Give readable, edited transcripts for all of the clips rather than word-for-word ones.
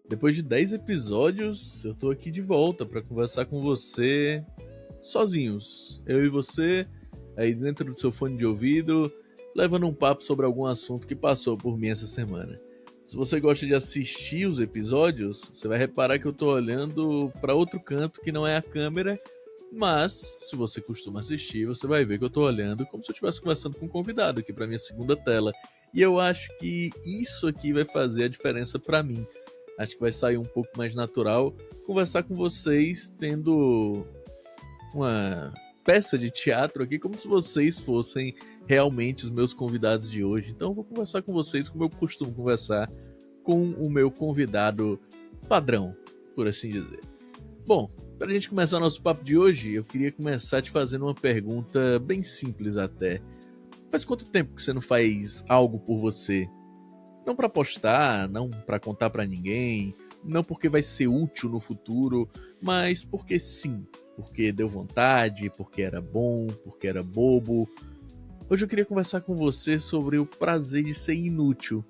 Depois de 10 episódios, eu tô aqui de volta pra conversar com você sozinhos. Eu e você, aí dentro do seu fone de ouvido, levando um papo sobre algum assunto que passou por mim essa semana. Se você gosta de assistir os episódios, você vai reparar que eu tô olhando pra outro canto que não é a câmera, mas se você costuma assistir, você vai ver que eu tô olhando como se eu estivesse conversando com um convidado aqui pra minha segunda tela. E eu acho que isso aqui vai fazer a diferença pra mim. Acho que vai sair um pouco mais natural conversar com vocês tendo uma peça de teatro aqui, como se vocês fossem realmente os meus convidados de hoje. Então eu vou conversar com vocês como eu costumo conversar com o meu convidado padrão, por assim dizer. Bom, para a gente começar nosso papo de hoje, eu queria começar te fazendo uma pergunta bem simples até. Faz quanto tempo que você não faz algo por você? Não para postar, não para contar para ninguém, não porque vai ser útil no futuro, mas porque sim, porque deu vontade, porque era bom, porque era bobo. Hoje eu queria conversar com você sobre o prazer de ser inútil.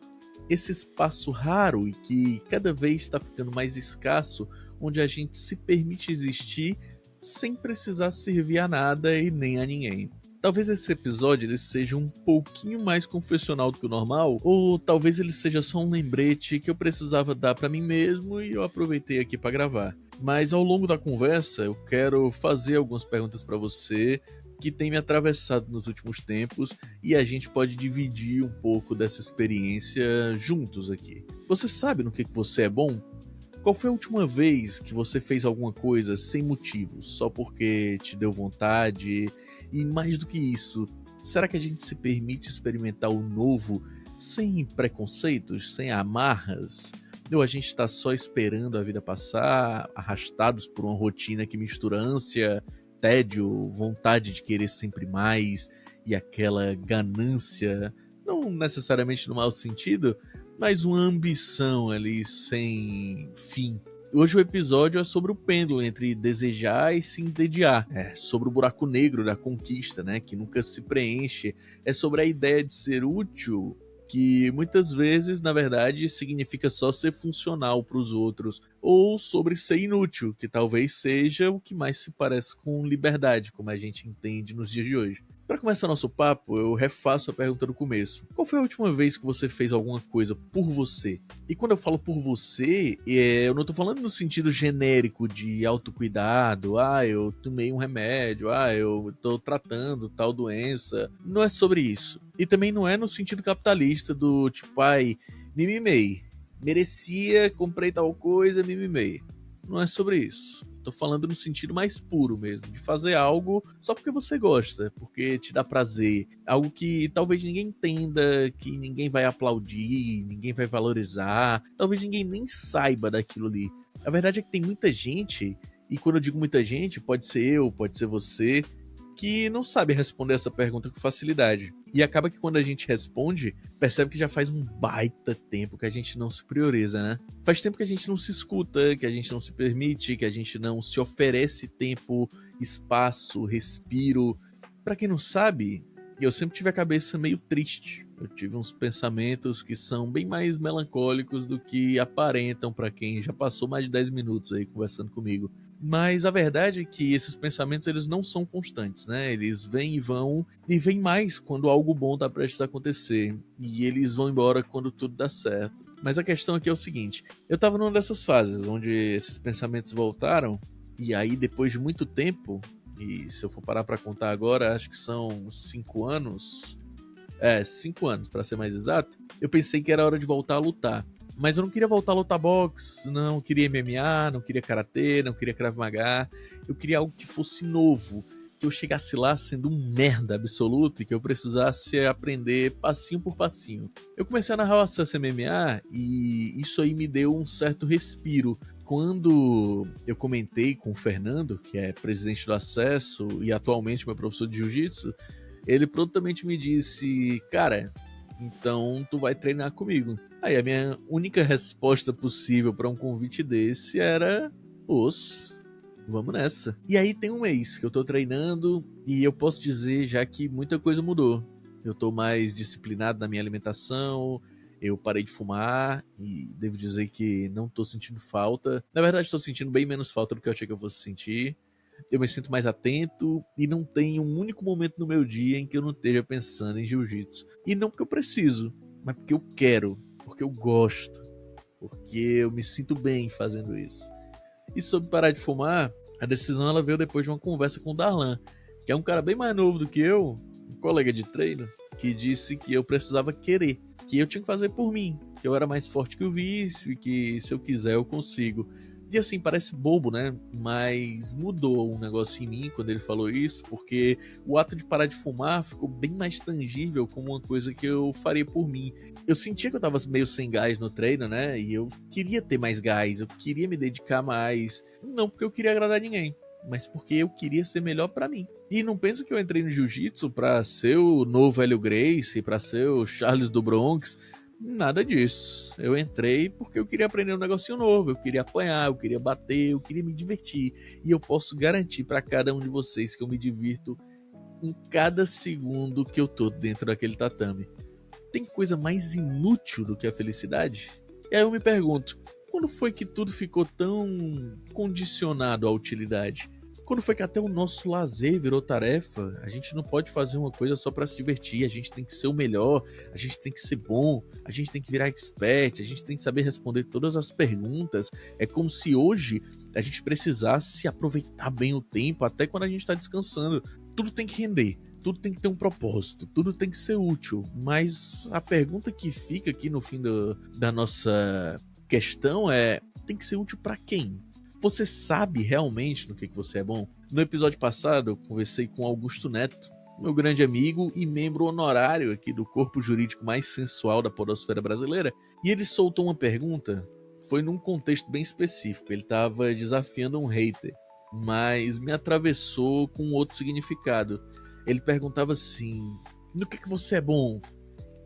Esse espaço raro e que cada vez está ficando mais escasso, onde a gente se permite existir sem precisar servir a nada e nem a ninguém. Talvez esse episódio ele seja um pouquinho mais confessional do que o normal, ou talvez ele seja só um lembrete que eu precisava dar para mim mesmo e eu aproveitei aqui para gravar. Mas ao longo da conversa eu quero fazer algumas perguntas para você que tem me atravessado nos últimos tempos e a gente pode dividir um pouco dessa experiência juntos aqui. Você sabe no que você é bom? Qual foi a última vez que você fez alguma coisa sem motivo, só porque te deu vontade? E mais do que isso, será que a gente se permite experimentar o novo sem preconceitos, sem amarras? Ou a gente está só esperando a vida passar, arrastados por uma rotina que mistura ânsia, tédio, vontade de querer sempre mais e aquela ganância, não necessariamente no mau sentido, mas uma ambição ali sem fim. Hoje o episódio é sobre o pêndulo entre desejar e se entediar. É sobre o buraco negro da conquista, né, que nunca se preenche. É sobre a ideia de ser útil, que muitas vezes, na verdade, significa só ser funcional para os outros. Ou sobre ser inútil, que talvez seja o que mais se parece com liberdade, como a gente entende nos dias de hoje. Para começar nosso papo, eu refaço a pergunta do começo. Qual foi a última vez que você fez alguma coisa por você? E quando eu falo por você, eu não tô falando no sentido genérico de autocuidado, eu tomei um remédio, eu tô tratando tal doença. Não é sobre isso. E também não é no sentido capitalista do tipo, me mimei. Merecia, comprei tal coisa, me mimei. Não é sobre isso. Tô falando no sentido mais puro mesmo, de fazer algo só porque você gosta, porque te dá prazer. Algo que talvez ninguém entenda, que ninguém vai aplaudir, ninguém vai valorizar, talvez ninguém nem saiba daquilo ali. A verdade é que tem muita gente, e quando eu digo muita gente, pode ser eu, pode ser você, que não sabe responder essa pergunta com facilidade. E acaba que quando a gente responde, percebe que já faz um baita tempo que a gente não se prioriza, né? Faz tempo que a gente não se escuta, que a gente não se permite, que a gente não se oferece tempo, espaço, respiro. Pra quem não sabe, eu sempre tive a cabeça meio triste. Eu tive uns pensamentos que são bem mais melancólicos do que aparentam pra quem já passou mais de 10 minutos aí conversando comigo. Mas a verdade é que esses pensamentos eles não são constantes, né? Eles vêm e vêm mais quando algo bom tá prestes a acontecer. E eles vão embora quando tudo dá certo. Mas a questão aqui é o seguinte: eu tava numa dessas fases onde esses pensamentos voltaram, e aí depois de muito tempo, e se eu for parar pra contar agora, acho que são 5 anos. 5 anos pra ser mais exato. Eu pensei que era hora de voltar a lutar. Mas eu não queria voltar a lutar boxe, não queria MMA, não queria karatê, não queria Krav Maga. Eu queria algo que fosse novo, que eu chegasse lá sendo um merda absoluto e que eu precisasse aprender passinho por passinho. Eu comecei a narrar o acesso MMA e isso aí me deu um certo respiro. Quando eu comentei com o Fernando, que é presidente do Acesso e atualmente meu professor de Jiu-Jitsu, ele prontamente me disse, cara, então tu vai treinar comigo. Aí a minha única resposta possível para um convite desse era, vamos nessa. E aí tem um mês que eu tô treinando e eu posso dizer já que muita coisa mudou. Eu tô mais disciplinado na minha alimentação, Eu parei de fumar e devo dizer que não tô sentindo falta. Na verdade, tô sentindo bem menos falta do que eu achei que eu fosse sentir. Eu me sinto mais atento e não tem um único momento no meu dia em que eu não esteja pensando em jiu-jitsu. E não porque eu preciso, mas porque eu quero, porque eu gosto, porque eu me sinto bem fazendo isso. E sobre parar de fumar, a decisão ela veio depois de uma conversa com o Darlan, que é um cara bem mais novo do que eu, um colega de treino, que disse que eu precisava querer, que eu tinha que fazer por mim, que eu era mais forte que o vício e que se eu quiser eu consigo. E assim, parece bobo, né? Mas mudou um negócio em mim quando ele falou isso, porque o ato de parar de fumar ficou bem mais tangível como uma coisa que eu faria por mim. Eu sentia que eu tava meio sem gás no treino, né? E eu queria ter mais gás, eu queria me dedicar mais. Não porque eu queria agradar ninguém, mas porque eu queria ser melhor pra mim. E não pensa que eu entrei no jiu-jitsu pra ser o novo Hélio Gracie, pra ser o Charles do Bronx. Nada disso. Eu entrei porque eu queria aprender um negocinho novo, eu queria apanhar, eu queria bater, eu queria me divertir. E eu posso garantir pra cada um de vocês que eu me divirto em cada segundo que eu tô dentro daquele tatame. Tem coisa mais inútil do que a felicidade? E aí eu me pergunto, quando foi que tudo ficou tão condicionado à utilidade? Quando foi que até o nosso lazer virou tarefa? A gente não pode fazer uma coisa só para se divertir, a gente tem que ser o melhor, a gente tem que ser bom, a gente tem que virar expert, a gente tem que saber responder todas as perguntas. É como se hoje a gente precisasse aproveitar bem o tempo, até quando a gente está descansando. Tudo tem que render. Tudo tem que ter um propósito, tudo tem que ser útil, mas a pergunta que fica aqui no fim da nossa questão é: tem que ser útil para quem? Você sabe realmente no que você é bom? No episódio passado, eu conversei com Augusto Neto, meu grande amigo e membro honorário aqui do corpo jurídico mais sensual da podosfera brasileira, e ele soltou uma pergunta, foi num contexto bem específico, ele estava desafiando um hater, mas me atravessou com outro significado. Ele perguntava assim: no que você é bom?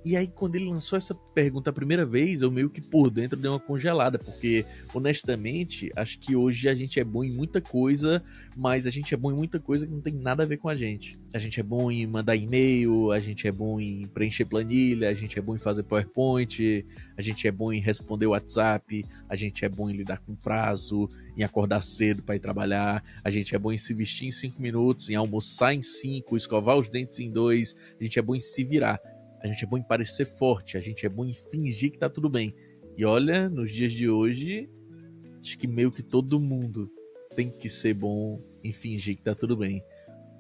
E aí, quando ele lançou essa pergunta a primeira vez, eu meio que por dentro dei uma congelada, porque, honestamente, acho que hoje a gente é bom em muita coisa, mas a gente é bom em muita coisa que não tem nada a ver com a gente. A gente é bom em mandar e-mail, a gente é bom em preencher planilha, a gente é bom em fazer PowerPoint, a gente é bom em responder WhatsApp, a gente é bom em lidar com prazo, em acordar cedo para ir trabalhar, a gente é bom em se vestir em 5 minutos, em almoçar em 5, escovar os dentes em 2, a gente é bom em se virar. A gente é bom em parecer forte, a gente é bom em fingir que tá tudo bem. E olha, nos dias de hoje, acho que meio que todo mundo tem que ser bom em fingir que tá tudo bem.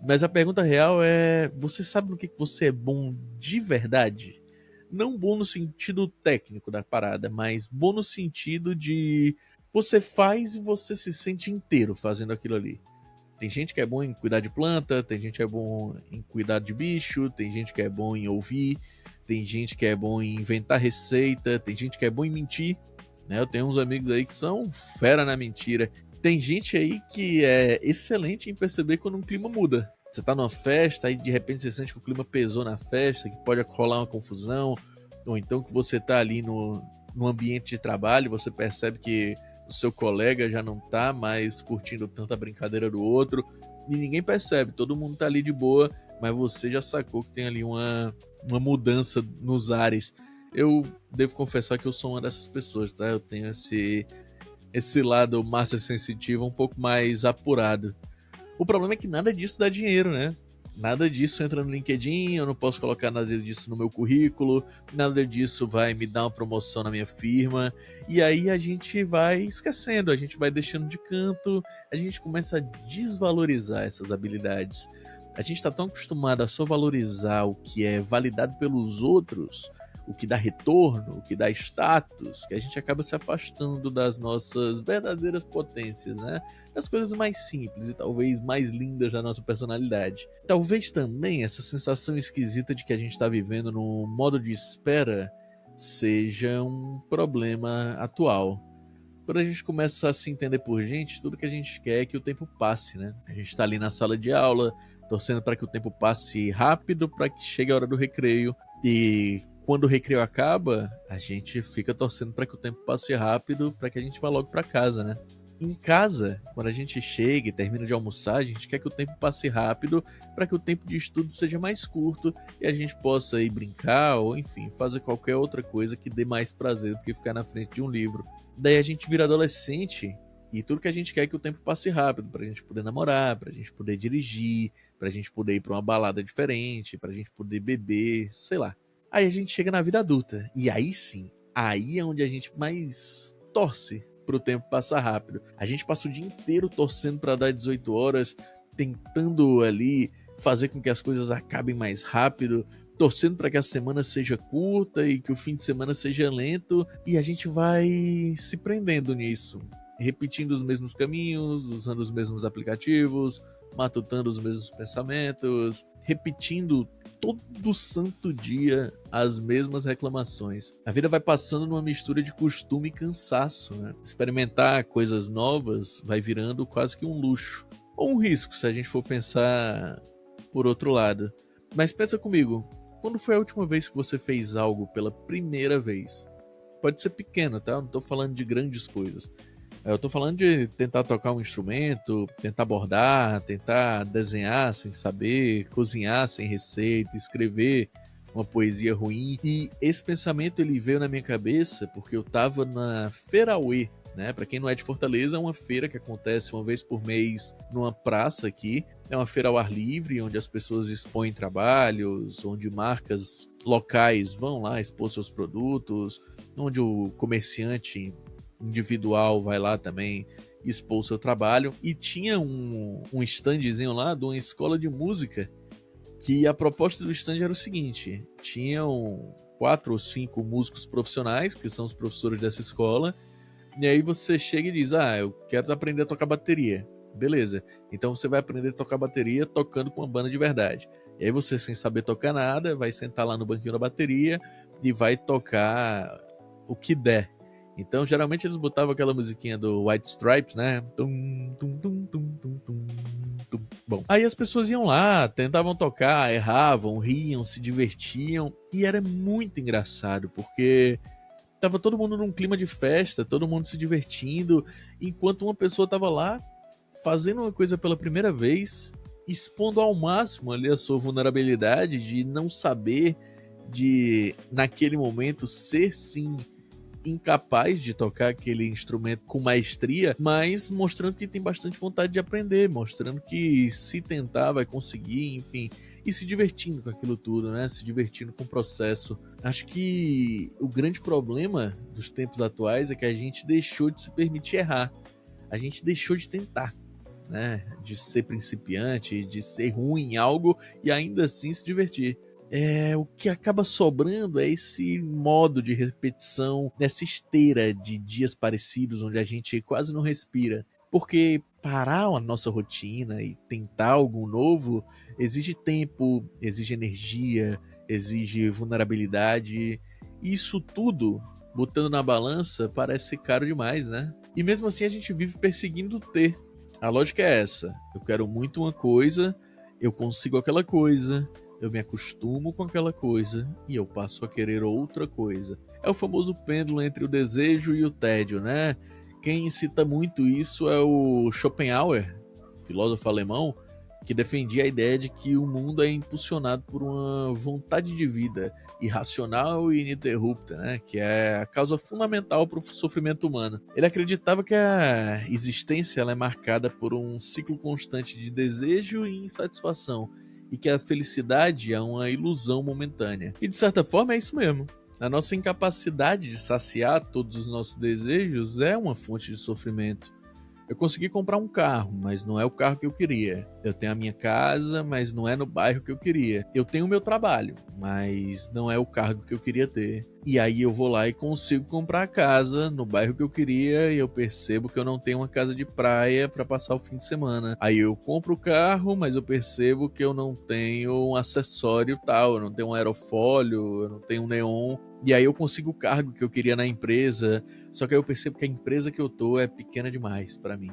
Mas a pergunta real é: você sabe no que você é bom de verdade? Não bom no sentido técnico da parada, mas bom no sentido de você faz e você se sente inteiro fazendo aquilo ali. Tem gente que é bom em cuidar de planta, tem gente que é bom em cuidar de bicho, tem gente que é bom em ouvir, tem gente que é bom em inventar receita, tem gente que é bom em mentir, né? Eu tenho uns amigos aí que são fera na mentira. Tem gente aí que é excelente em perceber quando um clima muda. Você tá numa festa, aí de repente você sente que o clima pesou na festa, que pode rolar uma confusão, ou então que você tá ali no ambiente de trabalho, você percebe que o seu colega já não tá mais curtindo tanto a brincadeira do outro, e ninguém percebe, todo mundo tá ali de boa, mas você já sacou que tem ali uma mudança nos ares. Eu devo confessar que eu sou uma dessas pessoas, tá? Eu tenho esse lado massa sensitivo um pouco mais apurado. O problema é que nada disso dá dinheiro, né? Nada disso entra no LinkedIn, eu não posso colocar nada disso no meu currículo, nada disso vai me dar uma promoção na minha firma, e aí a gente vai esquecendo, a gente vai deixando de canto, a gente começa a desvalorizar essas habilidades. A gente está tão acostumado a só valorizar o que é validado pelos outros, o que dá retorno, o que dá status, que a gente acaba se afastando das nossas verdadeiras potências, né? Das coisas mais simples e talvez mais lindas da nossa personalidade. Talvez também essa sensação esquisita de que a gente está vivendo no modo de espera seja um problema atual. Quando a gente começa a se entender por gente, tudo que a gente quer é que o tempo passe, né? A gente está ali na sala de aula, torcendo para que o tempo passe rápido, para que chegue a hora do recreio. E quando o recreio acaba, a gente fica torcendo para que o tempo passe rápido, para que a gente vá logo para casa, né? Em casa, quando a gente chega e termina de almoçar, a gente quer que o tempo passe rápido para que o tempo de estudo seja mais curto e a gente possa ir brincar ou, enfim, fazer qualquer outra coisa que dê mais prazer do que ficar na frente de um livro. Daí a gente vira adolescente e tudo que a gente quer é que o tempo passe rápido, pra gente poder namorar, pra gente poder dirigir, pra gente poder ir pra uma balada diferente, pra gente poder beber, sei lá. Aí a gente chega na vida adulta, e aí sim, aí é onde a gente mais torce pro tempo passar rápido. A gente passa o dia inteiro torcendo pra dar 18 horas, tentando ali fazer com que as coisas acabem mais rápido, torcendo para que a semana seja curta e que o fim de semana seja lento, e a gente vai se prendendo nisso, repetindo os mesmos caminhos, usando os mesmos aplicativos, matutando os mesmos pensamentos, repetindo todo santo dia as mesmas reclamações. A vida vai passando numa mistura de costume e cansaço, né? Experimentar coisas novas vai virando quase que um luxo. Ou um risco, se a gente for pensar por outro lado. Mas pensa comigo, quando foi a última vez que você fez algo pela primeira vez? Pode ser pequeno, tá? Eu não tô falando de grandes coisas. Eu tô falando de tentar tocar um instrumento, tentar bordar, tentar desenhar sem saber, cozinhar sem receita, escrever uma poesia ruim. E esse pensamento ele veio na minha cabeça porque eu tava na Feira Uê, né? Para quem não é de Fortaleza, é uma feira que acontece uma vez por mês numa praça aqui. É uma feira ao ar livre, onde as pessoas expõem trabalhos, onde marcas locais vão lá expor seus produtos, onde o comerciante individual vai lá também expor o seu trabalho. E tinha um standzinho lá de uma escola de música, que a proposta do stand era o seguinte: tinham 4 ou 5 músicos profissionais, que são os professores dessa escola, e aí você chega e diz, eu quero aprender a tocar bateria. Beleza, então você vai aprender a tocar bateria tocando com uma banda de verdade. E aí você, sem saber tocar nada, vai sentar lá no banquinho da bateria e vai tocar o que der. Então, geralmente eles botavam aquela musiquinha do White Stripes, né? Tum, tum, tum, tum, tum, tum, tum. Bom, aí as pessoas iam lá, tentavam tocar, erravam, riam, se divertiam, e era muito engraçado, porque tava todo mundo num clima de festa, todo mundo se divertindo, enquanto uma pessoa tava lá fazendo uma coisa pela primeira vez, expondo ao máximo ali a sua vulnerabilidade de não saber, de naquele momento ser sim incapaz de tocar aquele instrumento com maestria, mas mostrando que tem bastante vontade de aprender, mostrando que se tentar vai conseguir, enfim, e se divertindo com aquilo tudo, né? Se divertindo com o processo. Acho que o grande problema dos tempos atuais é que a gente deixou de se permitir errar. A gente deixou de tentar, né? De ser principiante, de ser ruim em algo e ainda assim se divertir. O que acaba sobrando é esse modo de repetição, nessa esteira de dias parecidos, onde a gente quase não respira. Porque parar a nossa rotina e tentar algo novo exige tempo, exige energia, exige vulnerabilidade. E isso tudo, botando na balança, parece caro demais, né? E mesmo assim a gente vive perseguindo ter. A lógica é essa: eu quero muito uma coisa, eu consigo aquela coisa, eu me acostumo com aquela coisa e eu passo a querer outra coisa. É o famoso pêndulo entre o desejo e o tédio, né? Quem cita muito isso é o Schopenhauer, filósofo alemão, que defendia a ideia de que o mundo é impulsionado por uma vontade de vida irracional e ininterrupta, né? Que é a causa fundamental para o sofrimento humano. Ele acreditava que a existência ela é marcada por um ciclo constante de desejo e insatisfação, e que a felicidade é uma ilusão momentânea. E de certa forma é isso mesmo. A nossa incapacidade de saciar todos os nossos desejos é uma fonte de sofrimento. Eu consegui comprar um carro, mas não é o carro que eu queria. Eu tenho a minha casa, mas não é no bairro que eu queria. Eu tenho o meu trabalho, mas não é o cargo que eu queria ter. E aí eu vou lá e consigo comprar a casa no bairro que eu queria e eu percebo que eu não tenho uma casa de praia para passar o fim de semana. Aí eu compro o carro, mas eu percebo que eu não tenho um acessório tal, eu não tenho um aerofólio, eu não tenho um neon. E aí eu consigo o cargo que eu queria na empresa, só que aí eu percebo que a empresa que eu tô é pequena demais para mim.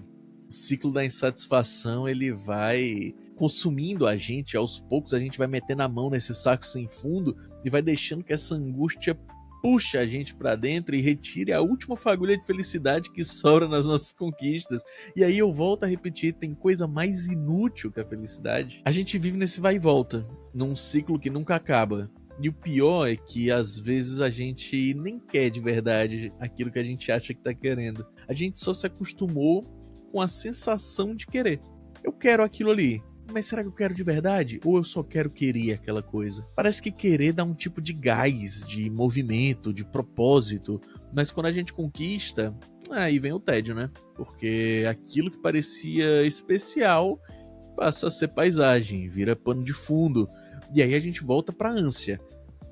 O ciclo da insatisfação, ele vai consumindo a gente, aos poucos a gente vai metendo a mão nesse saco sem fundo e vai deixando que essa angústia puxe a gente pra dentro e retire a última fagulha de felicidade que sobra nas nossas conquistas. E aí eu volto a repetir, tem coisa mais inútil que a felicidade. A gente vive nesse vai e volta, num ciclo que nunca acaba. E o pior é que às vezes a gente nem quer de verdade aquilo que a gente acha que tá querendo. A gente só se acostumou com a sensação de querer. Eu quero aquilo ali, mas será que eu quero de verdade? Ou eu só quero querer aquela coisa? Parece que querer dá um tipo de gás, de movimento, de propósito. Mas quando a gente conquista, aí vem o tédio, né? Porque aquilo que parecia especial passa a ser paisagem, vira pano de fundo. E aí a gente volta pra ânsia,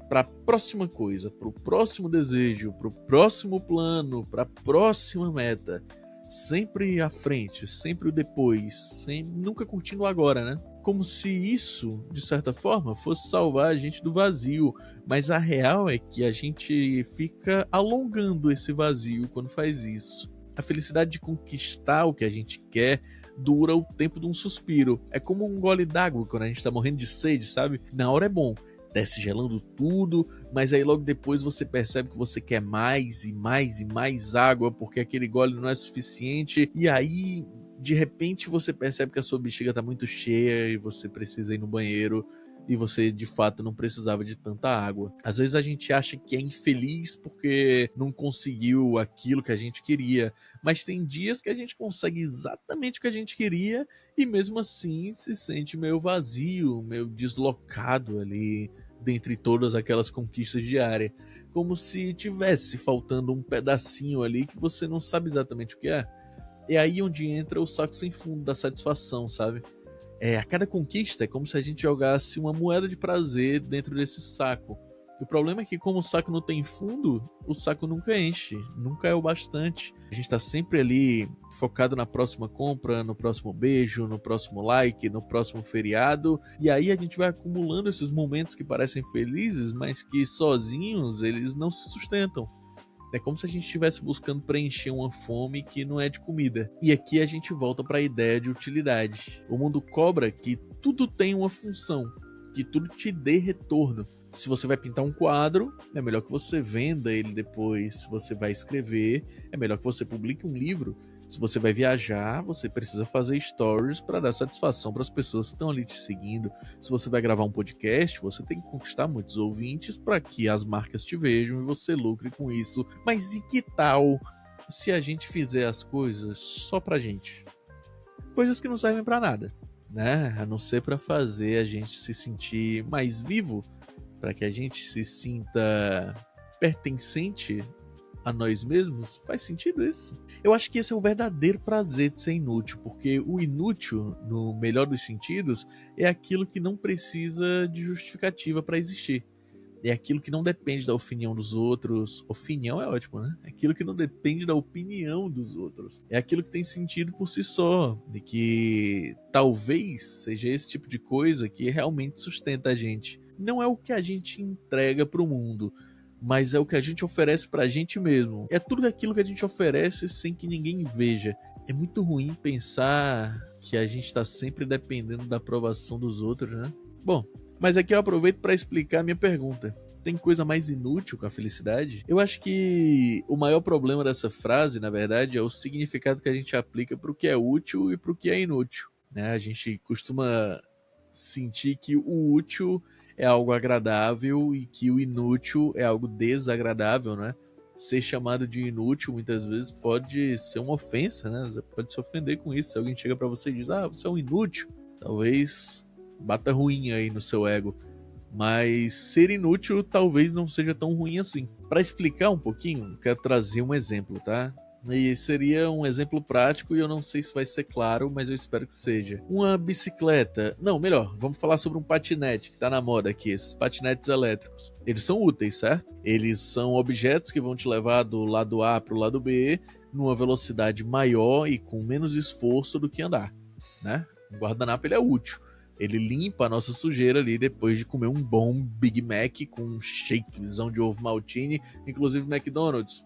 pra próxima coisa, pro próximo desejo, pro próximo plano, pra próxima meta. Sempre à frente, sempre o depois, nunca curtindo o agora, né? Como se isso, de certa forma, fosse salvar a gente do vazio. Mas a real é que a gente fica alongando esse vazio quando faz isso. A felicidade de conquistar o que a gente quer dura o tempo de um suspiro. É como um gole d'água quando a gente tá morrendo de sede, sabe? Na hora é bom, desce gelando tudo, mas aí logo depois você percebe que você quer mais e mais e mais água, porque aquele gole não é suficiente, e aí de repente você percebe que a sua bexiga tá muito cheia e você precisa ir no banheiro, e você de fato não precisava de tanta água. Às vezes a gente acha que é infeliz porque não conseguiu aquilo que a gente queria, mas tem dias que a gente consegue exatamente o que a gente queria e mesmo assim se sente meio vazio, meio deslocado ali dentre todas aquelas conquistas diárias, como se tivesse faltando um pedacinho ali que você não sabe exatamente o que é. É aí onde entra o saco sem fundo da satisfação, sabe? A cada conquista é como se a gente jogasse uma moeda de prazer dentro desse saco. O problema é que como o saco não tem fundo, o saco nunca enche, nunca é o bastante. A gente tá sempre ali focado na próxima compra, no próximo beijo, no próximo like, no próximo feriado, e aí a gente vai acumulando esses momentos que parecem felizes, mas que sozinhos eles não se sustentam. É como se a gente estivesse buscando preencher uma fome que não é de comida. E aqui a gente volta para a ideia de utilidade. O mundo cobra que tudo tem uma função, que tudo te dê retorno. Se você vai pintar um quadro, é melhor que você venda ele depois. Se você vai escrever, é melhor que você publique um livro. Se você vai viajar, você precisa fazer stories para dar satisfação para as pessoas que estão ali te seguindo. Se você vai gravar um podcast, você tem que conquistar muitos ouvintes para que as marcas te vejam e você lucre com isso. Mas e que tal se a gente fizer as coisas só pra gente? Coisas que não servem para nada, né? A não ser para fazer a gente se sentir mais vivo, para que a gente se sinta pertencente a nós mesmos. Faz sentido isso? Eu acho que esse é o verdadeiro prazer de ser inútil, porque o inútil, no melhor dos sentidos, é aquilo que não precisa de justificativa para existir. É aquilo que não depende da opinião dos outros. Opinião é ótimo, né? É aquilo que não depende da opinião dos outros. É aquilo que tem sentido por si só. E que talvez seja esse tipo de coisa que realmente sustenta a gente. Não é o que a gente entrega pro mundo, mas é o que a gente oferece pra gente mesmo. É tudo aquilo que a gente oferece sem que ninguém veja. É muito ruim pensar que a gente tá sempre dependendo da aprovação dos outros, né? Bom, mas aqui eu aproveito para explicar a minha pergunta. Tem coisa mais inútil que a felicidade? Eu acho que o maior problema dessa frase, na verdade, é o significado que a gente aplica para o que é útil e para o que é inútil, né? A gente costuma sentir que o útil é algo agradável e que o inútil é algo desagradável, né? Ser chamado de inútil muitas vezes pode ser uma ofensa, né? Você pode se ofender com isso. Se alguém chega para você e diz, você é um inútil, talvez bata ruim aí no seu ego. Mas ser inútil talvez não seja tão ruim assim. Para explicar um pouquinho, quero trazer um exemplo, tá? E seria um exemplo prático e eu não sei se vai ser claro, mas eu espero que seja. Uma bicicleta. Não, melhor, vamos falar sobre um patinete que tá na moda aqui, esses patinetes elétricos. Eles são úteis, certo? Eles são objetos que vão te levar do lado A para o lado B numa velocidade maior e com menos esforço do que andar, né? O guardanapo ele é útil. Ele limpa a nossa sujeira ali depois de comer um bom Big Mac com um shakezão de ovo maltine, inclusive McDonald's.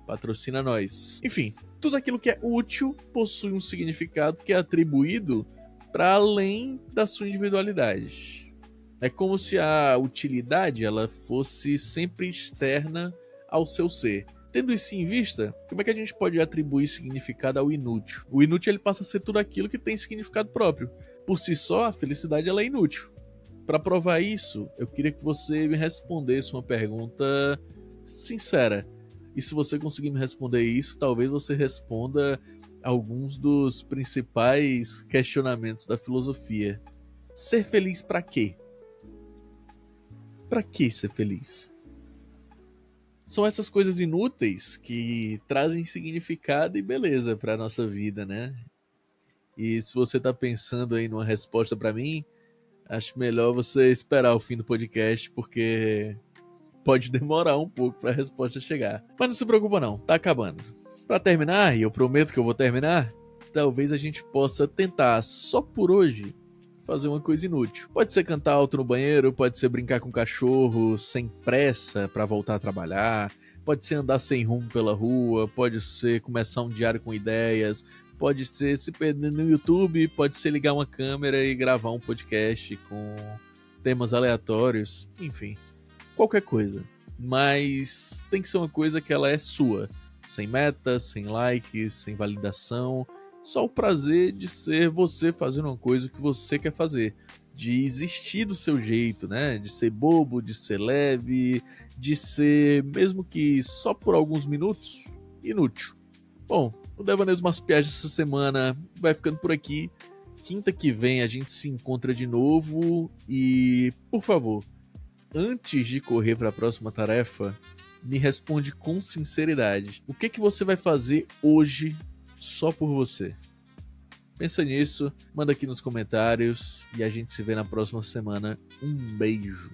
Patrocina nós. Enfim, tudo aquilo que é útil possui um significado que é atribuído para além da sua individualidade. É como se a utilidade ela fosse sempre externa ao seu ser. Tendo isso em vista, como é que a gente pode atribuir significado ao inútil? O inútil ele passa a ser tudo aquilo que tem significado próprio. Por si só, a felicidade ela é inútil. Para provar isso, eu queria que você me respondesse uma pergunta sincera. E se você conseguir me responder isso, talvez você responda alguns dos principais questionamentos da filosofia. Ser feliz para quê? Para que ser feliz? São essas coisas inúteis que trazem significado e beleza para nossa vida, né? E se você tá pensando aí numa resposta para mim, acho melhor você esperar o fim do podcast, porque pode demorar um pouco para a resposta chegar. Mas não se preocupa não, tá acabando. Para terminar, e eu prometo que eu vou terminar, talvez a gente possa tentar, só por hoje, fazer uma coisa inútil. Pode ser cantar alto no banheiro, pode ser brincar com o cachorro sem pressa para voltar a trabalhar, pode ser andar sem rumo pela rua, pode ser começar um diário com ideias, pode ser se perder no YouTube, pode ser ligar uma câmera e gravar um podcast com temas aleatórios, enfim, qualquer coisa. Mas tem que ser uma coisa que ela é sua, sem meta, sem likes, sem validação, só o prazer de ser você fazendo uma coisa que você quer fazer, de existir do seu jeito, né? De ser bobo, de ser leve, de ser, mesmo que só por alguns minutos, inútil. Bom, o Devaneios Maspiagem dessa semana vai ficando por aqui. Quinta que vem a gente se encontra de novo e, por favor, antes de correr para a próxima tarefa, me responde com sinceridade. O que você vai fazer hoje só por você? Pensa nisso, manda aqui nos comentários e a gente se vê na próxima semana. Um beijo.